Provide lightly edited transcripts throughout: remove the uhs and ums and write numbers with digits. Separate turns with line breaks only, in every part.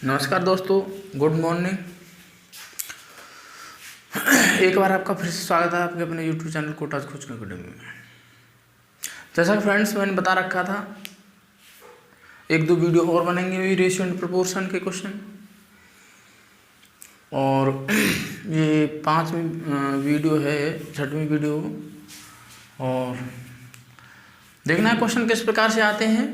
नमस्कार दोस्तों, good morning. एक बार आपका फिर से स्वागत है आपके अपने YouTube channel Kota's coaching academy में। जैसा कि फ्रेंड्स मैंने बता रखा था, एक दो वीडियो और बनेंगे भी रेशियो एंड प्रोपोर्शन के क्वेश्चन, और ये 5वीं वीडियो है, 6वीं वीडियो। और देखना है क्वेश्चन किस प्रकार से आते हैं,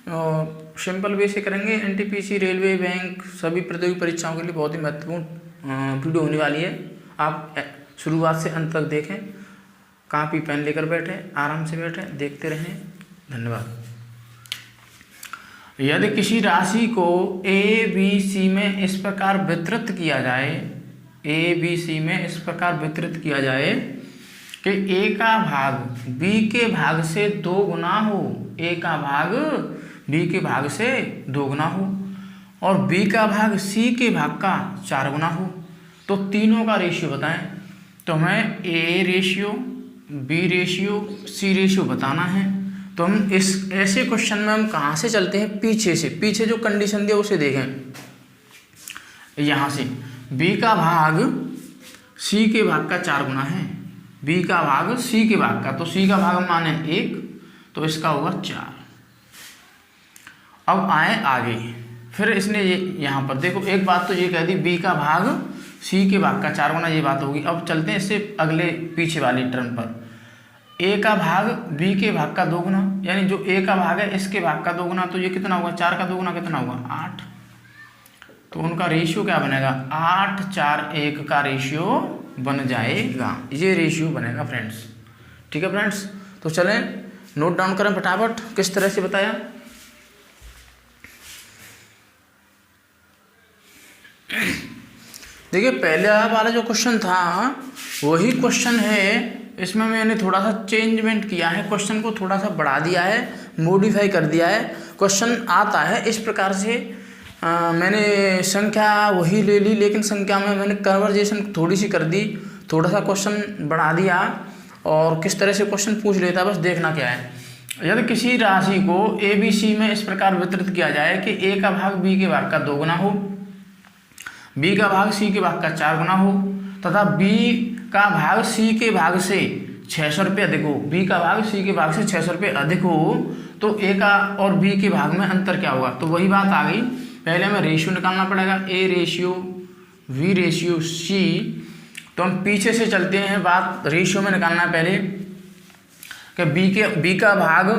और सिंपल वे से करेंगे। एनटीपीसी, रेलवे, बैंक, सभी प्रतियोगी परीक्षाओं के लिए बहुत ही महत्वपूर्ण वीडियो होने वाली है। आप शुरुआत से अंत तक देखें, कॉपी पेन लेकर बैठें, आराम से बैठें, देखते रहें। धन्यवाद। यदि किसी राशि को ए बी सी में इस प्रकार वितरित किया जाए, ए बी सी में इस प्रकार वितरित किया जाए कि ए का भाग बी के भाग से 2 गुना हो, ए का भाग बी के भाग से 2 गुना हो, और बी का भाग सी के भाग का 4 गुना हो, तो तीनों का रेशियो बताएं। तो हमें A ratio, B ratio, C ratio बताना है। तो हम इस ऐसे क्वेश्चन में हम कहाँ से चलते हैं, पीछे से। पीछे जो कंडीशन दिया उसे देखें। यहाँ से बी का भाग सी के भाग का 4 गुना है, बी का भाग सी के भाग का, तो सी का भाग माने 1, तो इसका होगा 4। अब आए आगे, फिर इसने ये यहाँ पर देखो, एक बात तो ये कह दी, बी का भाग सी के भाग का 4 गुना, ये बात होगी। अब चलते हैं इससे अगले पीछे वाली टर्म पर। ए का भाग बी के भाग का 2 गुना, यानी जो ए का भाग है इसके भाग का 2 गुना, तो ये कितना होगा, 4 का 2 गुना कितना होगा, 8। तो उनका रेशियो क्या बनेगा, 8, 4, 1 का रेशियो बन जाएगा। ये रेशियो बनेगा फ्रेंड्स। ठीक है फ्रेंड्स, तो चलें नोट डाउन करें फटाफट किस तरह से बताया। देखिए, पहले वाला जो क्वेश्चन था वही क्वेश्चन है, इसमें मैंने थोड़ा सा चेंजमेंट किया है, क्वेश्चन को थोड़ा सा बढ़ा दिया है, मॉडिफाई कर दिया है। क्वेश्चन आता है इस प्रकार से, मैंने संख्या वही ले ली, लेकिन संख्या में मैंने कन्वर्जेशन थोड़ी सी कर दी, थोड़ा सा क्वेश्चन बढ़ा दिया, और किस तरह से क्वेश्चन पूछ लेता बस देखना क्या है। यदि किसी राशि को ए बी सी में इस प्रकार वितरित किया जाए कि ए का भाग बी के भाग का 2 गुना हो, बी का भाग सी के भाग का 4 गुना हो, तथा बी का भाग सी के भाग से 600 रुपये अधिक हो, बी का भाग सी के भाग से 600 रुपये अधिक हो, तो ए का और बी के भाग में अंतर क्या होगा। तो वही बात आ गई, पहले हमें रेशियो निकालना पड़ेगा, ए रेशियो, वी रेशियो, सी। तो हम पीछे से चलते हैं, बात रेशियो में निकालना है पहले कि बी का भाग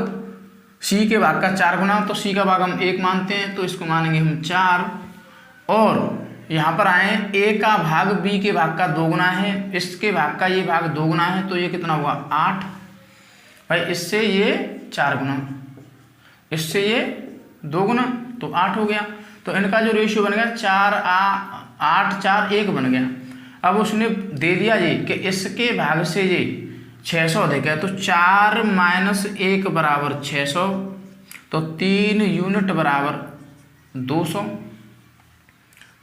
सी के भाग का 4 गुना, तो सी का भाग हम 1 मानते हैं, तो इसको मानेंगे हम 4। और यहाँ पर आए, ए का भाग बी के भाग का 2 गुना है, इसके भाग का ये भाग 2 गुना है, तो ये कितना हुआ, 8। भाई इससे ये 4 गुना, इससे ये 2 गुना, तो 8 हो गया। तो इनका जो रेशियो बन गया 8, 4, 1 बन गया। अब उसने दे दिया ये कि इसके भाग से ये 600 अधिक है, तो 4 - 1 बराबर 600, तो 3 यूनिट बराबर 200,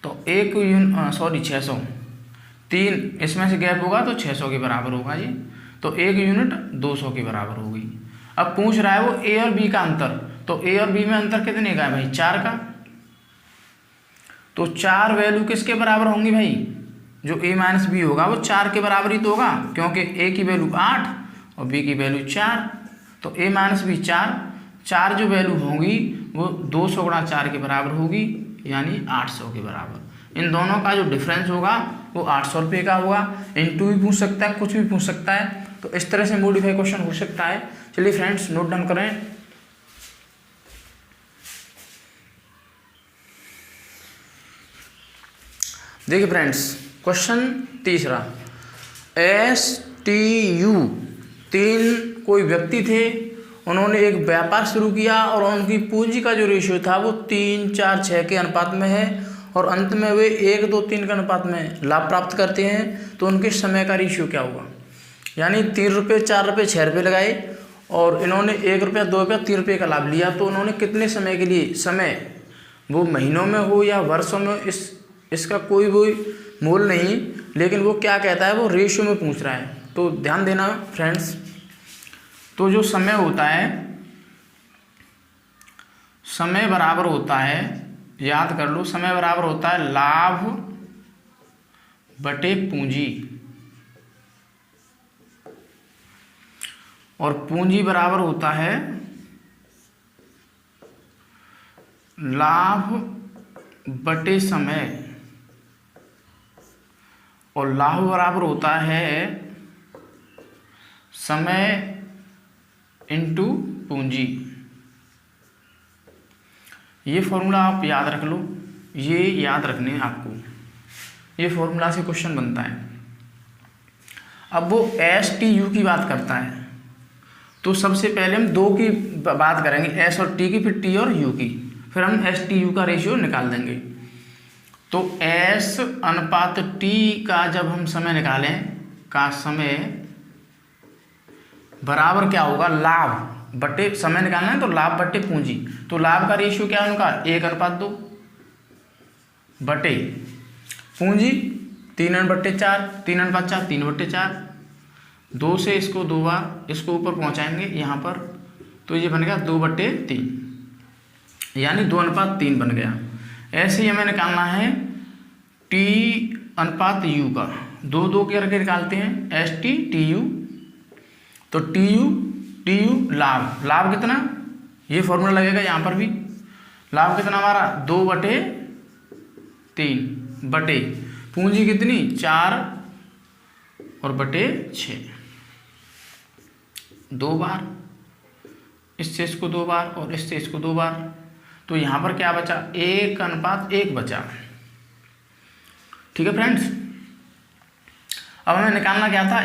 तो 1 यूनिट 600, 3 इसमें से गैप होगा तो 600 के बराबर होगा ये, तो 1 यूनिट 200 के बराबर होगी। अब पूछ रहा है वो ए और बी का अंतर, तो ए और बी में अंतर कितने का है भाई, 4 का। तो 4 वैल्यू किसके बराबर होंगी भाई, जो ए माइनस बी होगा वो 4 के बराबर ही तो होगा, क्योंकि ए की वैल्यू 8 और बी की वैल्यू 4, तो ए माइनस बी 4 जो वैल्यू होगी वो 200 गुणा 4 के बराबर होगी, यानी 800 के बराबर। इन दोनों का जो डिफरेंस होगा वो 800 रुपये का होगा। इंटू भी पूछ सकता है, कुछ भी पूछ सकता है, तो इस तरह से मॉडिफाई क्वेश्चन हो सकता है। चलिए फ्रेंड्स नोट डाउन करें। देखिए फ्रेंड्स, क्वेश्चन तीसरा, STU 3 कोई व्यक्ति थे, उन्होंने एक व्यापार शुरू किया और उनकी पूंजी का जो रेशियो था वो 3, 4, 6 के अनुपात में है, और अंत में वे 1, 2, 3 के अनुपात में लाभ प्राप्त करते हैं, तो उनके समय का रेशियो क्या होगा। यानी 3 रुपये, 4 रुपये, 6 रुपये लगाए, और इन्होंने 1 रुपया, 2 रुपया, 3 रुपये का लाभ लिया, तो उन्होंने कितने समय के लिए, समय वो महीनों में हो या वर्षों में, इसका कोई भी मोल नहीं, लेकिन वो क्या कहता है, वो रेशियो में पूछ रहा है। तो ध्यान देना फ्रेंड्स, तो जो समय होता है, समय बराबर होता है याद कर लो, समय बराबर होता है लाभ बटे पूंजी, और पूंजी बराबर होता है लाभ बटे समय, और लाभ बराबर होता है समय इंटू पूंजी। ये फॉर्मूला आप याद रख लो, ये याद रखने हैं आपको, ये फॉर्मूला से क्वेश्चन बनता है। अब वो एस टी यू की बात करता है, तो सबसे पहले हम दो की बात करेंगे, एस और टी की, फिर टी और यू की, फिर हम एस टी यू का रेशियो निकाल देंगे। तो एस अनुपात टी का जब हम समय निकालें, का समय बराबर क्या होगा, लाभ बटे, समय निकालना है तो लाभ बटे पूंजी, तो लाभ का रेशियो क्या है उनका 1:2 बटे पूंजी 3/4, 3/4 3/4, 2 से इसको 2 बार इसको ऊपर पहुंचाएंगे यहाँ पर, तो ये बन गया 2/3, यानी 2:3 बन गया। ऐसे ही हमें निकालना है टी अनुपात यू का, 2 करके निकालते हैं, एस टी टी यू, तो टी यू लाभ कितना, ये फॉर्मूला लगेगा यहाँ पर भी, लाभ कितना हमारा 2/3 बटे पूंजी कितनी 4 और बटे 6, 2 बार, इससे इसको 2 बार और इससे इसको 2 बार, तो यहाँ पर क्या बचा 1:1 बचा। ठीक है फ्रेंड्स, अब हमें निकालना क्या था,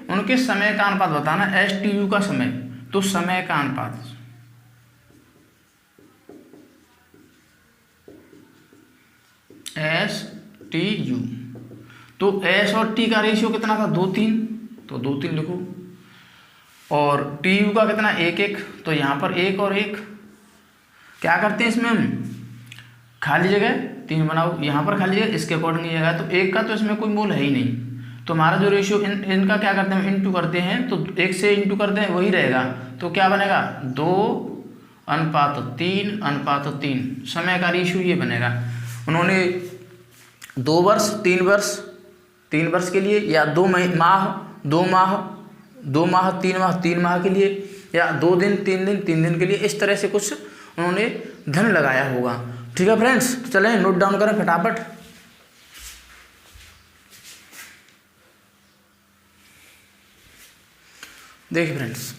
उनके समय का अनुपात बताना, एस टी यू का समय, तो समय का अनुपात एस टी यू, तो एस और टी का रेशियो कितना था 2:3, तो 2:3 लिखो, और टी यू का कितना 1:1, तो यहाँ पर 1 और 1, क्या करते हैं इसमें हम खाली जगह 3 बनाओ, यहाँ पर खाली जगह इसके अकॉर्डिंग जगह, तो 1 का तो इसमें कोई मूल है ही नहीं, तो हमारा जो रेशियो इनका क्या करते हैं इंटू करते हैं, तो 1 से इंटू करते हैं वही रहेगा, तो क्या बनेगा 2:3:3, समय का रेशियो ये बनेगा। उन्होंने 2 वर्ष 3 वर्ष 3 वर्ष के लिए, या 2 माह 2 माह 2 माह 3 माह 3 माह के लिए, या 2 दिन 3 दिन 3 दिन के लिए, इस तरह से कुछ उन्होंने धन लगाया होगा। ठीक है फ्रेंड्स, तो चलें नोट डाउन करें फटाफट। देखिए फ्रेंड्स,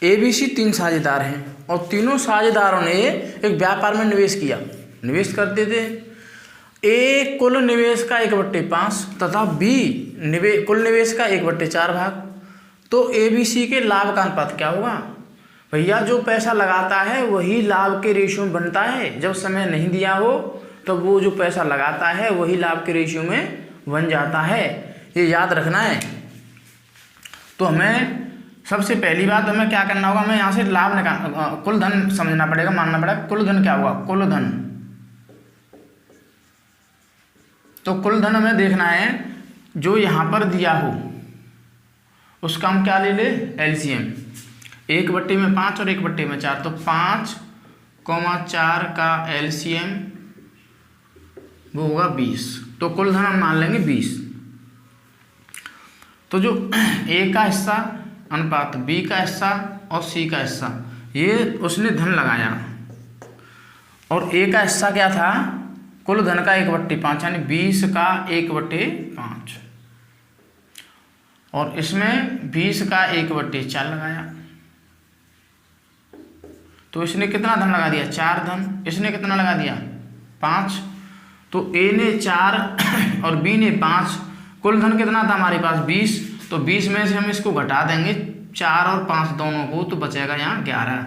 ABC 3 साझेदार हैं, और तीनों साझेदारों ने एक व्यापार में निवेश किया, निवेश करते थे। ए कुल निवेश का 1/5 तथा बी कुल निवेश का 1/4 भाग, तो ABC के लाभ का अनुपात क्या होगा, भैया जो पैसा लगाता है वही लाभ के रेशियो में बनता है, जब समय नहीं दिया हो तो वो जो पैसा लगाता है वही लाभ के रेशियो में बन जाता है, ये याद रखना है। तो हमें सबसे पहली बात हमें क्या करना होगा, हमें यहाँ से लाभ निकाल, कुल धन समझना पड़ेगा, मानना पड़ेगा कुल धन क्या हुआ, कुल धन, तो कुल धन हमें देखना है जो यहाँ पर दिया हो उसका हम क्या ले ले LCM, 1/5 और 1/4, तो 5,4 का LCM वो होगा 20, तो कुल धन हम मान लेंगे 20। तो जो A का हिस्सा अनुपात B का हिस्सा और C का हिस्सा, ये उसने धन लगाया, और A का हिस्सा क्या था कुल धन का 1/5, यानी 20 का 1/5, और इसमें 20 का 1/4 लगाया, तो इसने कितना धन लगा दिया 4 धन, इसने कितना लगा दिया 5, तो A ने 4 और B ने 5, कुल धन कितना था हमारे पास 20, तो 20 में से हम इसको घटा देंगे 4 और 5 दोनों को, तो बचेगा यहाँ 11।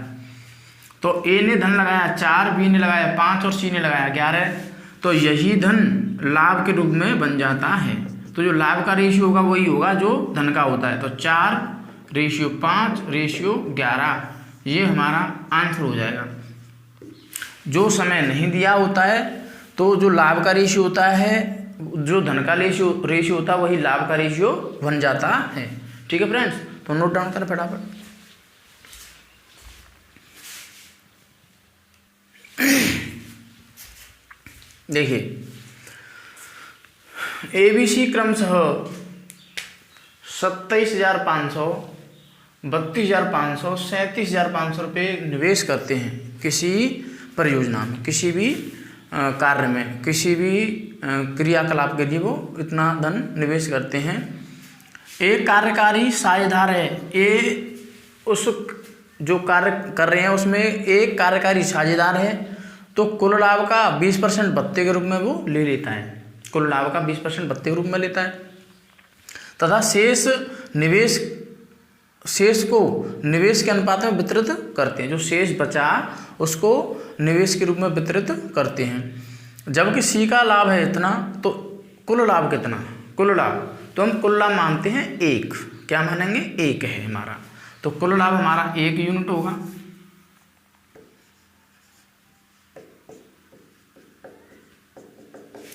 तो A ने धन लगाया 4, B ने लगाया 5 और C ने लगाया 11, तो यही धन लाभ के रूप में बन जाता है। तो जो लाभ का रेशियो होगा वही होगा जो धन का होता है, तो 4:5:11, ये हमारा आंसर हो जाएगा। जो समय नहीं दिया होता है तो जो लाभ का रेशियो होता है, जो धन का रेशियो होता है वही लाभ का रेशियो बन जाता है। ठीक है फ्रेंड्स, तो नोट डाउन करें फटाफट। देखिए ABC क्रमशः 27,500, 32,500, 37,500 रुपये निवेश करते हैं किसी परियोजना में, किसी भी कार्य में, किसी भी क्रियाकलाप के लिए वो इतना धन निवेश करते हैं। एक कार्यकारी साझेदार है, ये उस जो कार्य कर रहे हैं उसमें एक कार्यकारी साझेदार है, तो कुल लाभ का 20% भत्ते के रूप में वो ले लेता है, कुल लाभ का 20% भत्ते के रूप में लेता है, तथा शेष को निवेश के अनुपात में वितरित करते हैं। जो शेष बचा उसको निवेश के रूप में वितरित करते हैं। जबकि सी का लाभ है इतना, तो कुल लाभ कितना, कुल लाभ तो हम कुल लाभ मानते हैं 1, क्या मानेंगे 1 है हमारा, तो कुल लाभ हमारा 1 यूनिट होगा।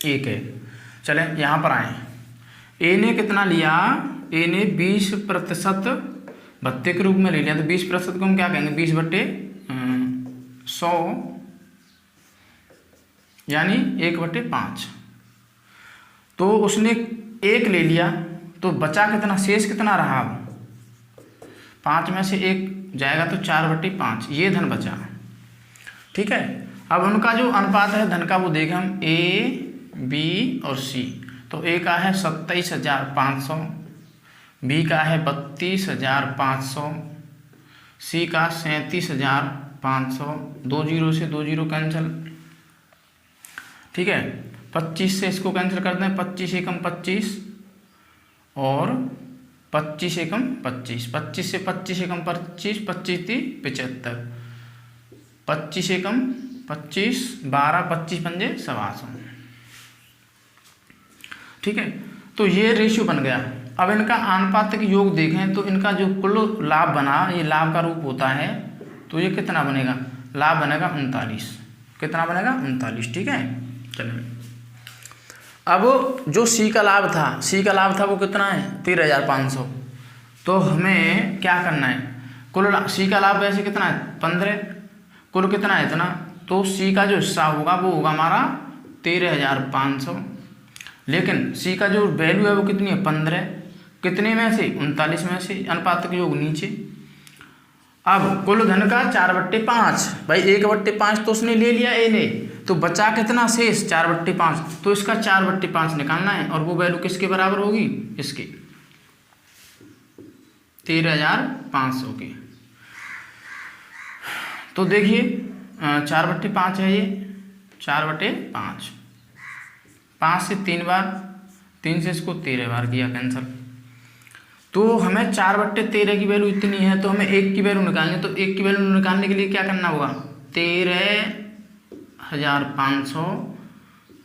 एक है। चले यहाँ पर आए, ए ने कितना लिया, ए ने 20% भत्ते के रूप में ले लिया, तो 20% को हम क्या कहेंगे 20/100 यानी 1/5। तो उसने 1 ले लिया, तो बचा कितना, शेष कितना रहा, 5 में से 1 जाएगा तो 4/5 ये धन बचा। ठीक है, अब उनका जो अनुपात है धन का वो देखें हम, ए बी और सी। तो ए का है 27,500, बी का है 32,500, सी का 37,500, 2 0 से 2 0 कैंसिल। ठीक है, 25 से इसको कैंसिल करते हैं, 25 एकम 25 और 25 एकम 25, 25 से 25 एकम 25, 25 × 75, 25 एकम 25, 12, 25 पंजे 125। ठीक है, तो ये रेशियो बन गया। अब इनका आनुपातिक योग देखें तो इनका जो कुल लाभ बना, ये लाभ का रूप होता है, तो ये कितना बनेगा, लाभ बनेगा 39, कितना बनेगा 39। ठीक है, चलिए अब जो सी का लाभ था, सी का लाभ था वो कितना है 13,500। तो हमें क्या करना है, कुल सी का लाभ वैसे कितना है 15, कुल कितना है इतना, तो सी का जो हिस्सा होगा वो होगा हमारा 13,500, लेकिन सी का जो वैल्यू है वो कितनी है 15, कितने में से 39 में से, अनुपातिक योग नीचे। अब कुल धन का 4/5, भाई 1/5 तो उसने ले लिया ए ने, तो बचा कितना शेष 4/5, तो इसका 4/5 निकालना है, और वो वैल्यू किसके बराबर होगी, इसके 13,500 की। तो देखिए 4/5 है ये, 4/5, 5 से 3 बार, 3 से इसको 13 बार किया कैंसिल। तो हमें 4/13 की वैल्यू इतनी है, तो हमें 1 की वैल्यू निकालनी है। तो 1 की वैल्यू निकालने के लिए क्या करना होगा, 13,500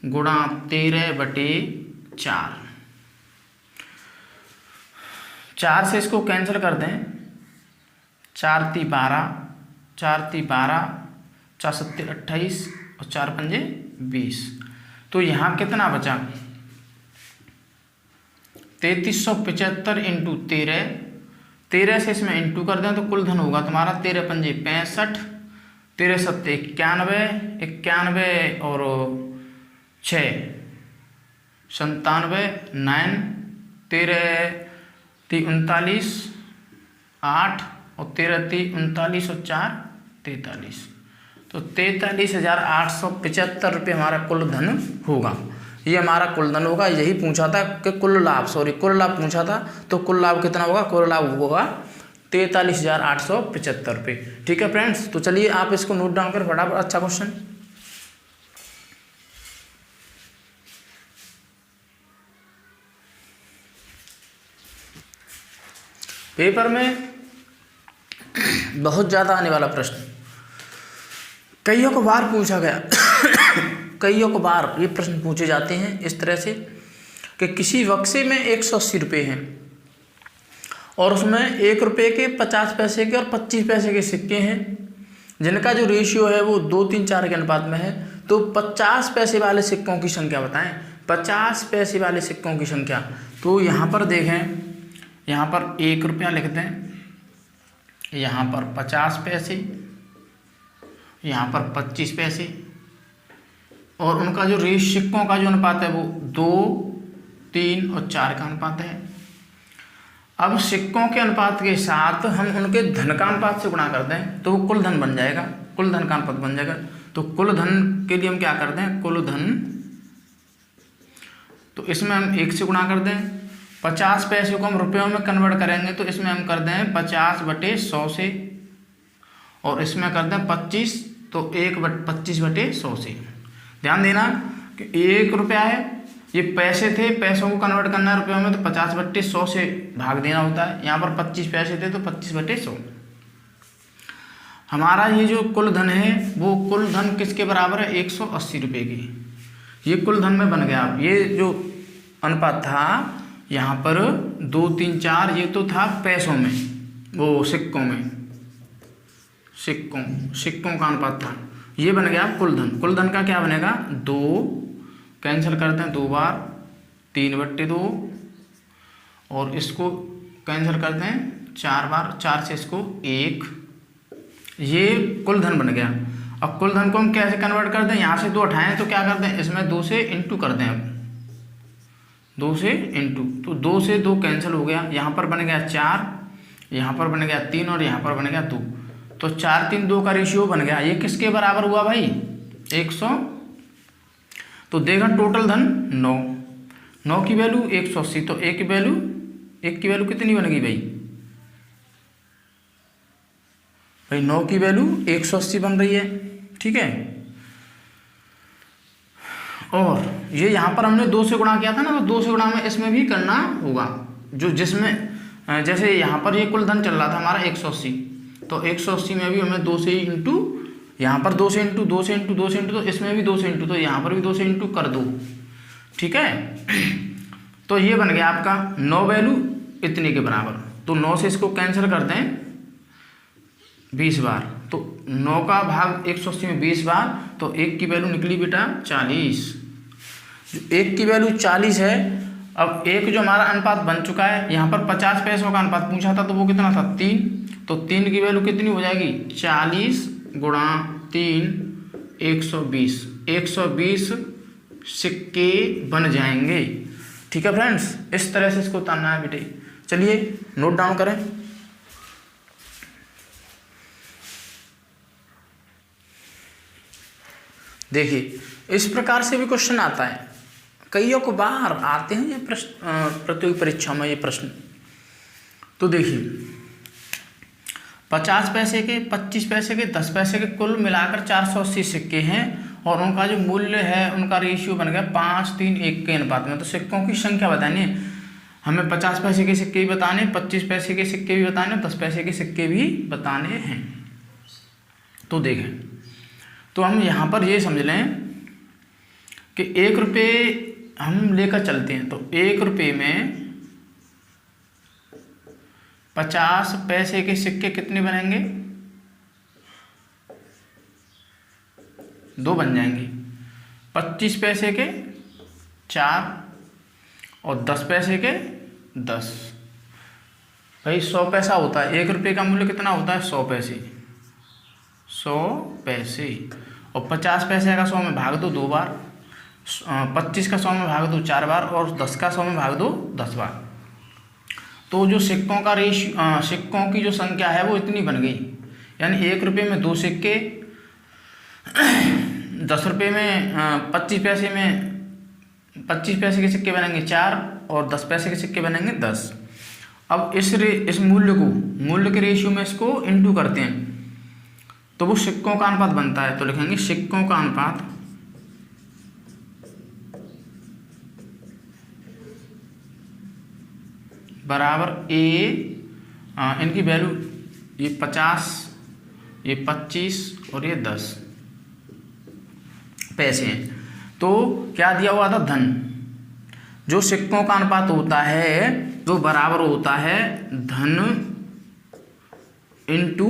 गुणा 13/4, 4 से इसको कैंसिल कर दें, 4 × 12, 4 × 12, 4 × 7 28 और 4 पंजे 20। तो यहाँ कितना बचा 3375 × 13, 13 से इसमें इंटू कर दें तो कुल धन होगा तुम्हारा 13 पंजे 65, 13 सत्ते 91, 91 और 6 97, 9, 13 × 39, 8 और 13 × 39 और 4 43। तो 43,875 रुपये हमारा कुल धन होगा, ये हमारा कुल धन होगा। यही पूछा था कि कुल लाभ पूछा था, तो कुल लाभ कितना होगा, कुल लाभ होगा 43,875 रुपये। ठीक है फ्रेंड्स, तो चलिए आप इसको नोट डाउन कर फटाफट। अच्छा क्वेश्चन, पेपर में बहुत ज़्यादा आने वाला प्रश्न, कईयों बार पूछा गया कईयों बार ये प्रश्न पूछे जाते हैं इस तरह से कि किसी बक्से में 180 रुपये हैं और उसमें 1 रुपये के 50 पैसे के और 25 पैसे के सिक्के हैं, जिनका जो रेशियो है वो 2, 3, 4 के अनुपात में है। तो 50 पैसे वाले सिक्कों की संख्या बताएं, 50 पैसे वाले सिक्कों की संख्या। तो यहाँ पर देखें, यहाँ पर 1 रुपया लिख दें, यहाँ पर 50 पैसे, यहाँ पर 25 पैसे, और उनका जो सिक्कों का जो अनुपात है वो 2, 3 और 4 का अनुपात है। अब सिक्कों के अनुपात के साथ हम उनके धन का अनुपात से गुणा कर दें तो वो कुल धन बन जाएगा, कुल धन का अनुपात बन जाएगा। तो कुल धन के लिए हम क्या करते हैं, कुल धन, तो इसमें हम 1 से गुणा कर दें। 50 पैसे को हम रुपयों में कन्वर्ट करेंगे तो इसमें हम कर दें 50/100 से, और इसमें कर दें 25, तो 25/100 से। ध्यान देना कि 1 रुपया है, ये पैसे थे, पैसों को कन्वर्ट करना है रुपयों में तो 50/100 से भाग देना होता है। यहाँ पर 25 पैसे थे तो 25/100। हमारा ये जो कुल धन है वो कुल धन किसके बराबर है, 180 रुपये की। ये कुल धन में बन गया। ये जो अनुपात था यहाँ पर 2, 3, 4, ये तो था पैसों में, वो सिक्कों में, सिक्कों का अनुपात था। ये बन गया कुल धन। कुल धन का क्या बनेगा, 2 कैंसिल करते हैं 2 बार, 3/2, और इसको कैंसिल करते हैं 4 बार, 4 से इसको 1। ये कुल धन बन गया। अब कुल धन को हम कैसे कन्वर्ट करते हैं, यहाँ से 2 उठाएं तो क्या करते हैं, इसमें 2 से इंटू कर दें। अब 2 से इंटू, तो 2 से 2 कैंसिल हो गया, यहाँ पर बन गया 4, यहाँ पर बन गया 3 और यहाँ पर बन गया 2। तो 4, 3, 2 का रेशियो बन गया। ये किसके बराबर हुआ भाई, 100। तो देखा टोटल धन 9 की वैल्यू 180, तो 1 की वैल्यू कितनी बनेगी भाई, 9 की वैल्यू 180 बन रही है। ठीक है, और ये यहाँ पर हमने 2 से गुणा किया था ना, तो 2 से गुणा में इसमें भी करना होगा, जो जिसमें जैसे यहाँ पर ये कुल धन चल रहा था हमारा 180, तो 180 में भी हमें 2 से इंटू, यहाँ पर 2 से इंटू, 2 से इंटू, 2 से इंटू, तो इसमें भी 2 से इंटू, तो यहाँ पर भी 2 से इंटू कर दो। ठीक है, तो ये बन गया आपका 9 वैल्यू इतने के बराबर। तो 9 से इसको कैंसिल कर दें 20 बार, तो 9 का भाग 180 में 20 बार, तो 1 की वैल्यू निकली बेटा 40। जो 1 की वैल्यू 40 है। अब एक जो हमारा अनुपात बन चुका है, यहाँ पर 50 पैसों का अनुपात पूछा था, तो वो कितना था 3, तो 3 की वैल्यू कितनी हो जाएगी, 40 गुणा 3, 120। 120 सिक्के बन जाएंगे। ठीक है फ्रेंड्स, इस तरह से इसको उतारना है बेटे। चलिए नोट डाउन करें। देखिए इस प्रकार से भी क्वेश्चन आता है, कईयों को बार आते हैं ये प्रश्न प्रतियोगी परीक्षा में ये प्रश्न। तो देखिए 50 पैसे के, 25 पैसे के, 10 पैसे के कुल मिलाकर 480 सिक्के हैं, और उनका जो मूल्य है उनका रेशियो बन गया 5, 3, 1 के अनुपात में। तो सिक्कों की संख्या बतानी है हमें, 50 पैसे के सिक्के भी बताने, 25 पैसे के सिक्के भी बताने, 10 पैसे के सिक्के भी बताने हैं। तो देखें, तो हम यहाँ पर ये समझ लें कि 1 रुपये हम लेकर चलते हैं, तो 1 रुपये में 50 पैसे के सिक्के कितने बनेंगे, 2 बन जाएंगे। 25 पैसे के 4 और 10 पैसे के 10। भाई 100 पैसा होता है, 1 रुपये का मूल्य कितना होता है, 100 पैसे। 100 पैसे, और 50 पैसे का 100 में भाग दो 2 बार, 25 का 100 में भाग दो 4 बार, और 10 का 100 में भाग दो 10 बार। तो जो सिक्कों का सिक्कों की जो संख्या है वो इतनी बन गई। यानी 1 रुपये में 2 सिक्के, 10 रुपये में 25 पैसे में 25 पैसे के सिक्के बनेंगे 4, और 10 पैसे के सिक्के बनेंगे 10। अब इस मूल्य के रेशियो में इसको इंटू करते हैं, तो वो सिक्कों का अनुपात बनता है। तो लिखेंगे सिक्कों का अनुपात बराबर इनकी वैल्यू, ये 50, ये 25 और ये 10 पैसे हैं। तो क्या दिया हुआ था, धन। जो सिक्कों का अनुपात होता है जो बराबर होता है धन इंटू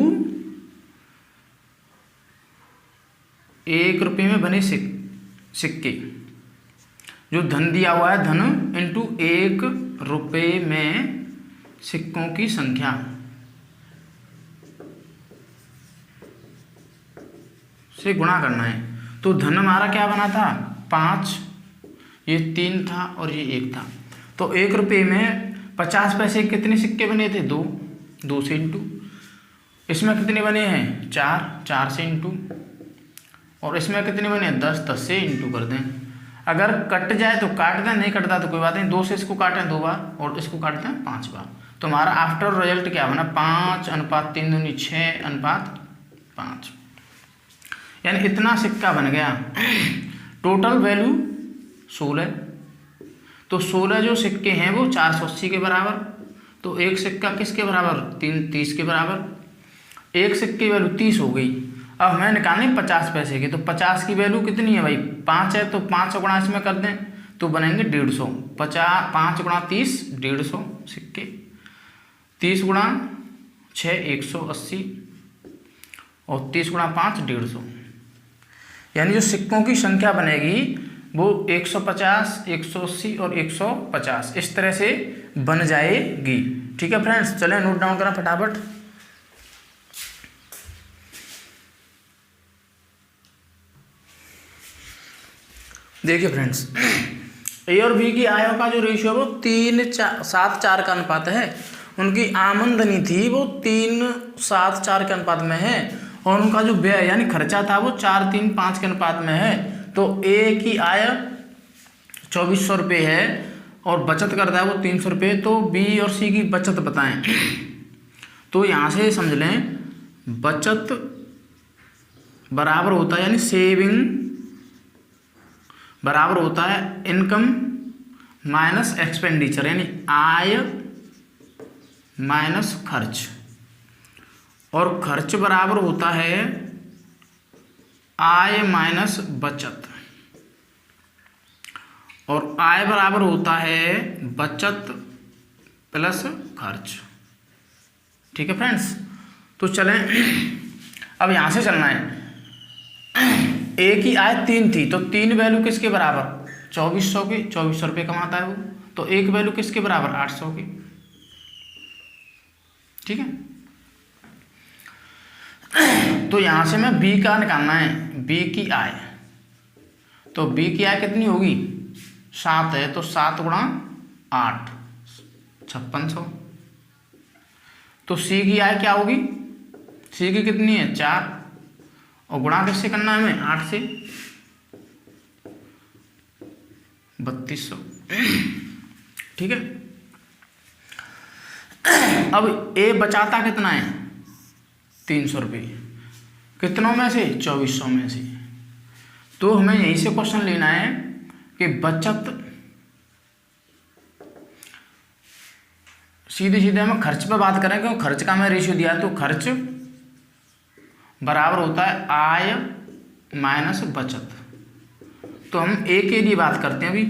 1 रुपये में बने सिक्के। जो धन दिया हुआ है, धन इंटू 1 रुपये में सिक्कों की संख्या से गुणा करना है। तो धन हमारा क्या बना था 5, ये 3 था और ये 1 था। तो 1 रुपये में 50 पैसे कितने सिक्के बने थे 2, 2 से इंटू। इसमें कितने बने हैं 4, 4 से इंटू। और इसमें कितने बने 10, 10 से इंटू कर दें। अगर कट जाए तो काट दें, नहीं कटता तो कोई बात नहीं, 2 से इसको काटें 2 बार और इसको काटते हैं 5 बार। तो हमारा आफ्टर रिजल्ट क्या बना 5:3 दूनी 6:5, यानी इतना सिक्का बन गया। Total value 16। तो 16 जो सिक्के हैं वो 480 के बराबर। तो एक सिक्का किसके बराबर 30 के बराबर। एक सिक्के की वैल्यू 30 हो गई। अब हमें निकालनी 50 पैसे की। तो 50 की वैल्यू कितनी है भाई 5 है, तो 5 गुणा इसमें कर दें तो बनेंगे 150। 5 गुणा 30 150 सिक्के। 30 गुणा 6 180 और 30 गुणा 5 150। यानी जो सिक्कों की संख्या बनेगी वो 150, 180 और 150 इस तरह से बन जाएगी। ठीक है फ्रेंड्स, चलें नोट डाउन करें फटाफट। देखिए फ्रेंड्स, ए और बी की आयों का जो रेशियो है वो 3:7:4 का अनुपात है। उनकी आमदनी थी वो 3:7:4 के अनुपात में है और उनका जो व्यय यानी खर्चा था वो 4:3:5 के अनुपात में है। तो ए की आय 2400 रुपये है और बचत करता है वो 300 रुपये। तो बी और सी की बचत बताएं। तो यहाँ से समझ लें बचत बराबर होता है, यानी सेविंग बराबर होता है इनकम माइनस एक्सपेंडिचर, यानी आय माइनस खर्च। और खर्च बराबर होता है आय माइनस बचत। और आय बराबर होता है बचत प्लस खर्च। ठीक है फ्रेंड्स, तो चलें अब यहां से चलना है। ए की आय 3 थी तो 3 वैल्यू किसके बराबर 2400 की। 2400 रुपये कमाता है वो। तो एक वैल्यू किसके बराबर 800 की। ठीक है, तो यहां से मैं बी का निकालना है, बी की आय। तो बी की आय कितनी होगी 7 है, तो 7 गुणा 8 5600। तो सी की आय क्या होगी, सी की कितनी है 4 और गुणा किससे करना है हमें 8 से 3200। ठीक है, अब ए बचाता कितना है 300 रुपये, कितनों में से 2400 में से। तो हमें यहीं से क्वेश्चन लेना है कि बचत, सीधे सीधे हम खर्च पे बात करें क्योंकि खर्च का हमें रेशियो दिया है। तो खर्च बराबर होता है आय माइनस बचत। तो हम ए के लिए बात करते हैं अभी।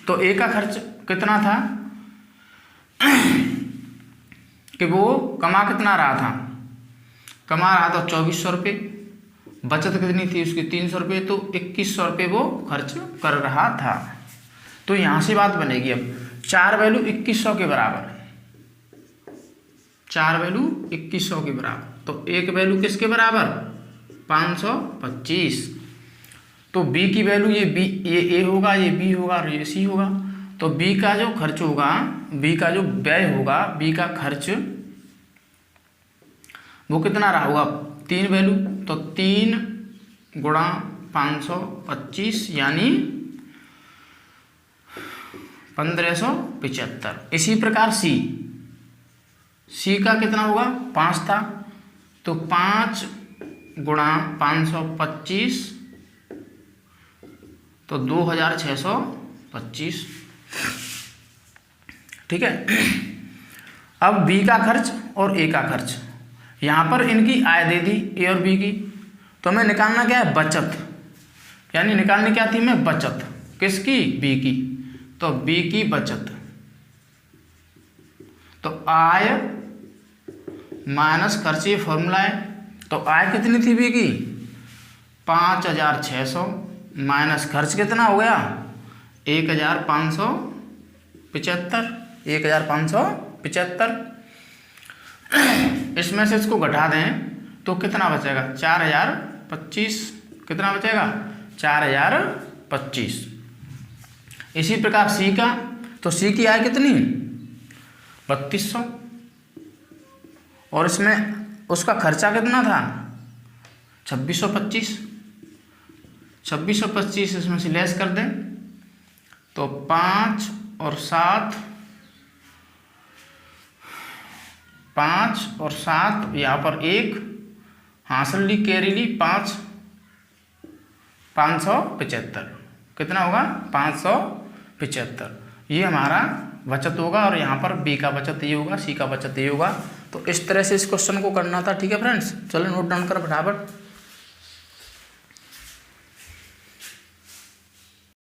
तो ए का खर्च कितना था कि वो कमा कितना रहा था, कमा रहा था 2400 रुपये। बचत कितनी थी उसकी 300 रुपये, तो 2100 रुपये वो खर्च कर रहा था। तो यहाँ से बात बनेगी अब 4 वैल्यू 2100 के बराबर, 4 वैल्यू 2100 के बराबर। तो एक वैल्यू किसके बराबर 525। तो बी की वैल्यू ये बी, ये ए होगा, ये बी होगा और ये सी होगा। तो बी का जो खर्च होगा, बी का जो व्यय होगा, बी का खर्च वो कितना रहा होगा 3 वैल्यू। तो 3 गुणा 525 यानी 1575। इसी प्रकार सी का कितना होगा 5 था, तो 5 गुणा 525 तो 2625। ठीक है, अब बी का खर्च और ए का खर्च, यहाँ पर इनकी आय दे दी ए और बी की। तो हमें निकालना क्या है बचत, यानी निकालनी क्या थी हमें बचत किसकी बी की। तो बी की बचत, तो आय माइनस खर्च, ये फॉर्मूला है। तो आय कितनी थी बी की 5600 माइनस खर्च कितना हो गया 1575, 1575। इसमें से इसको घटा दें तो कितना बचेगा 4025। कितना बचेगा 4025। इसी प्रकार सी का, तो सी की आय कितनी 3200 और इसमें उसका खर्चा कितना था 2625। 2625 इसमें से लेस कर दें तो 5 और 7 यहाँ पर 1 हासिल ली कैरी ली 575 कितना होगा 575। ये हमारा बचत होगा और यहाँ पर बी का बचत ये होगा, सी का बचत ये होगा। तो इस तरह से इस क्वेश्चन को करना था। ठीक है फ्रेंड्स, चलो नोट डाउन कर फटाफट।